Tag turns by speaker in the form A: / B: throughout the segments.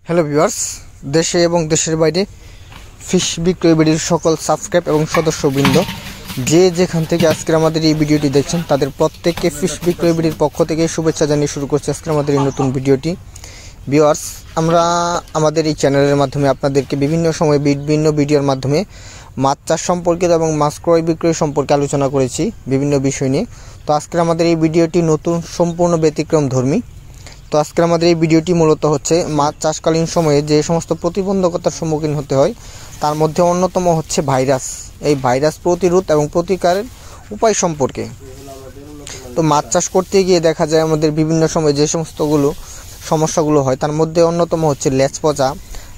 A: Hello viewers, দেশে এবং দেশের বাইরে ফিশ বিক্রয় ভিডিওর সকল সাবস্ক্রাইব এবং সদস্যবৃন্দ যে যেখান থেকে আজকের আমাদের এই ভিডিওটি দেখছেন তাদের প্রত্যেককে ফিশ বিক্রয় ভিডিওর পক্ষ থেকে শুভেচ্ছা জানিয়ে শুরু করছি আজকের আমাদের এই নতুন ভিডিওটি। ভিউয়ার্স, আমরা আমাদের এই চ্যানেলের মাধ্যমে আপনাদেরকে বিভিন্ন সময় বিভিন্ন ভিডিওর মাধ্যমে মাছ চাষ সম্পর্কিত এবং মাছ ক্রয় বিক্রয় সম্পর্কে আলোচনা করেছি বিভিন্ন বিষয় নিয়ে। তো আজকের আমাদের এই ভিডিওটি নতুন সম্পূর্ণ ব্যতিক্রম ধর্মী। তো আজকের আমাদের এই ভিডিওটি মূলত হচ্ছে মাছ চাষকালীন সময়ে যে সমস্ত প্রতিবন্ধকতার সম্মুখীন হতে হয় তার মধ্যে অন্যতম হচ্ছে ভাইরাস। এই ভাইরাস প্রতিরোধ এবং প্রতিকারের উপায় সম্পর্কে। তো মাছ চাষ করতে গিয়ে দেখা যায় আমাদের বিভিন্ন সময় যে সমস্যাগুলো হয় তার মধ্যে অন্যতম হচ্ছে লেজ পচা,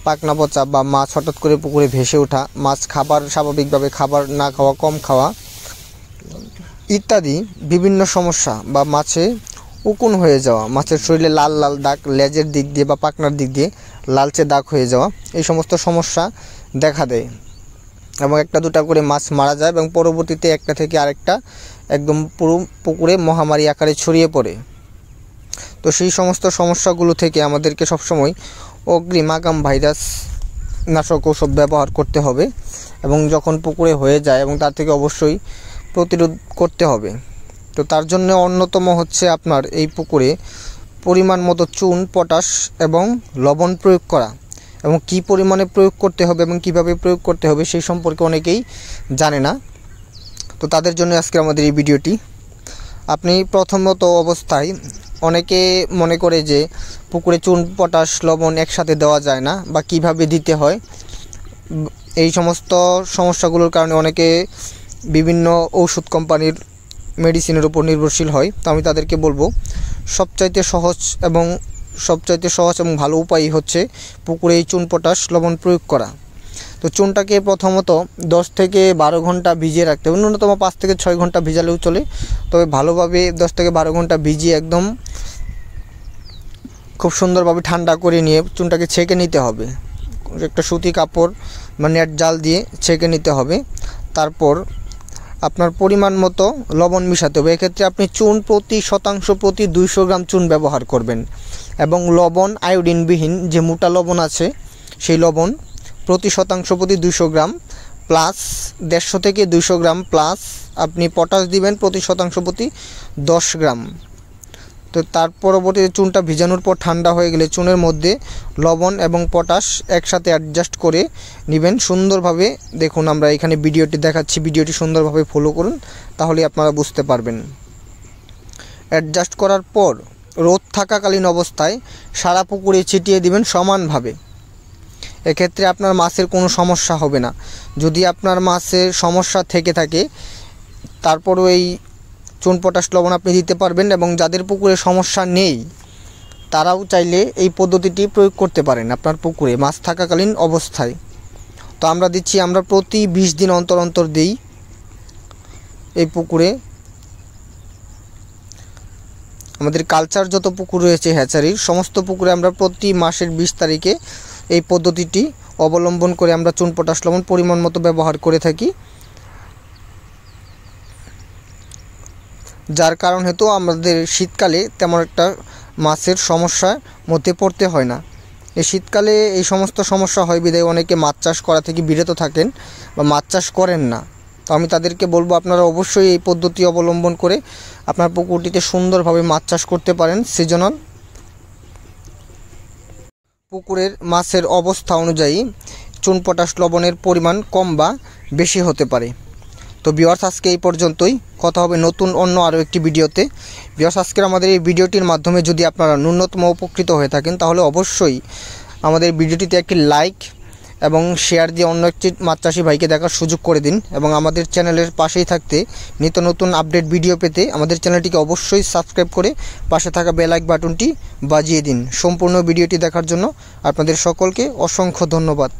A: পাকনা পচা বা মাছ হঠাৎ করে পুকুরে ভেসে ওঠা, মাছ স্বাভাবিকভাবে খাবার না খাওয়া, কম খাওয়া ইত্যাদি বিভিন্ন সমস্যা বা মাছে উকুন হয়ে যাওয়া, মাছের শরীরে লাল লাল দাগ লেজের দিক দিয়ে বা পাকনার দিক দিয়ে লালচে দাগ হয়ে যাওয়া, এই সমস্ত সমস্যা দেখা দেয় এবং একটা দুটা করে মাছ মারা যায় এবং পরবর্তীতে একটা থেকে আরেকটা একদম পুরো পুকুরে মহামারী আকারে ছড়িয়ে পড়ে। তো সেই সমস্ত সমস্যাগুলো থেকে আমাদেরকে সবসময় অগ্রিম আগাম ভাইরাস নাশক ঔষধ ব্যবহার করতে হবে এবং যখন পুকুরে হয়ে যায় এবং তার থেকে অবশ্যই প্রতিরোধ করতে হবে। তো তার জন্য অন্যতম হচ্ছে আপনার এই পুকুরে পরিমাণ মতো চুন, পটাশ এবং লবণ প্রয়োগ করা এবং কী পরিমাণে প্রয়োগ করতে হবে এবং কিভাবে প্রয়োগ করতে হবে সেই সম্পর্কে অনেকেই জানে না। তো তাদের জন্য আজকে আমাদের এই ভিডিওটি। আপনি প্রথমত অবস্থায় অনেকে মনে করে যে পুকুরে চুন, পটাশ, লবণ একসাথে দেওয়া যায় না বা কিভাবে দিতে হয়। এই সমস্ত সমস্যাগুলোর কারণে অনেকে বিভিন্ন ঔষধ কোম্পানির মেডিসিনের উপর নির্ভরশীল হয়। তো আমি তাদেরকে বলবো সবচাইতে সহজ এবং ভালো উপায় হচ্ছে পুকুরে এই চুন, পটাশ, লবণ প্রয়োগ করা। তো চুনটাকে প্রথমত 10 থেকে 12 ঘন্টা ভিজিয়ে রাখতে হবে, ন্যূনতম 5 থেকে 6 ঘন্টা ভিজালেও চলে। তবে ভালোভাবে 10 থেকে 12 ঘন্টা ভিজিয়ে একদম খুব সুন্দরভাবে ঠান্ডা করে নিয়ে চুনটাকে ছেঁকে নিতে হবে। একটা সুতি কাপড় বা নেট জাল দিয়ে ছেঁকে নিতে হবে। তারপর আপনার পরিমাণ মতো লবণ মিশাতে হবে। এক্ষেত্রে আপনি চুন প্রতি শতাংশ প্রতি 200 গ্রাম চুন ব্যবহার করবেন এবং লবণ আয়োডিনবিহীন যে মোটা লবণ আছে সেই লবণ প্রতি শতাংশ প্রতি 200 গ্রাম প্লাস 150 থেকে 200 গ্রাম প্লাস আপনি পটাশ দিবেন প্রতি শতাংশ প্রতি 10 গ্রাম। তো তার পরবর্তীতে চুনটা ভিজানোর পর ঠান্ডা হয়ে গেলে চুনের মধ্যে লবণ এবং পটাশ একসাথে অ্যাডজাস্ট করে নেবেন সুন্দরভাবে। দেখুন আমরা এখানে ভিডিওটি দেখাচ্ছি, ভিডিওটি সুন্দরভাবে ফলো করুন তাহলে আপনারা বুঝতে পারবেন। অ্যাডজাস্ট করার পর রোদ থাকাকালীন অবস্থায় সারা পুকুরে ছিটিয়ে দিবেন সমানভাবে। এক্ষেত্রে আপনার মাছের কোনো সমস্যা হবে না। যদি আপনার মাছের সমস্যা থেকে থাকে তারপরও এই চুন, পটাশ, লবণ আপনি দিতে পারবেন এবং যাদের পুকুরে সমস্যা নেই তারাও চাইলে এই পদ্ধতিটি প্রয়োগ করতে পারেন আপনার পুকুরে মাছ থাকাকালীন অবস্থায়। তো আমরা দিচ্ছি, আমরা প্রতি 20 দিন অন্তর অন্তর দিই এই পুকুরে। আমাদের কালচার যত পুকুর রয়েছে হ্যাচারির সমস্ত পুকুরে আমরা প্রতি মাসের 20 তারিখে এই পদ্ধতিটি অবলম্বন করে আমরা চুন, পটাশ, লবণ পরিমাণ মতো ব্যবহার করে থাকি, যার কারণ হেতু আমাদের শীতকালে তেমন একটা মাছের সমস্যার মধ্যে পড়তে হয় না। এই শীতকালে এই সমস্ত সমস্যা হয় বিধায় অনেকে মাছ চাষ করা থেকে বিরত থাকেন বা মাছ চাষ করেন না। তো আমি তাদেরকে বলবো আপনারা অবশ্যই এই পদ্ধতি অবলম্বন করে আপনার পুকুরটিতে সুন্দরভাবে মাছ চাষ করতে পারেন। সিজনাল পুকুরের মাছের অবস্থা অনুযায়ী চুন, পটাশ, লবণের পরিমাণ কম বা বেশি হতে পারে। তো ভিউয়ার্স, আজকে এই পর্যন্তই, কথা হবে নতুন অন্য আরও একটি ভিডিওতে। ভিউয়ার্স, আজকের আমাদের এই ভিডিওটির মাধ্যমে যদি আপনারা ন্যূনতম উপকৃত হয়ে থাকেন তাহলে অবশ্যই আমাদের ভিডিওটিতে একটি লাইক এবং শেয়ার দিয়ে অন্য একটি মাছ চাষি ভাইকে দেখার সুযোগ করে দিন এবং আমাদের চ্যানেলের পাশেই থাকতে নিত্য নতুন আপডেট ভিডিও পেতে আমাদের চ্যানেলটিকে অবশ্যই সাবস্ক্রাইব করে পাশে থাকা বেল আইকন বাটনটি বাজিয়ে দিন। সম্পূর্ণ ভিডিওটি দেখার জন্য আপনাদের সকলকে অসংখ্য ধন্যবাদ।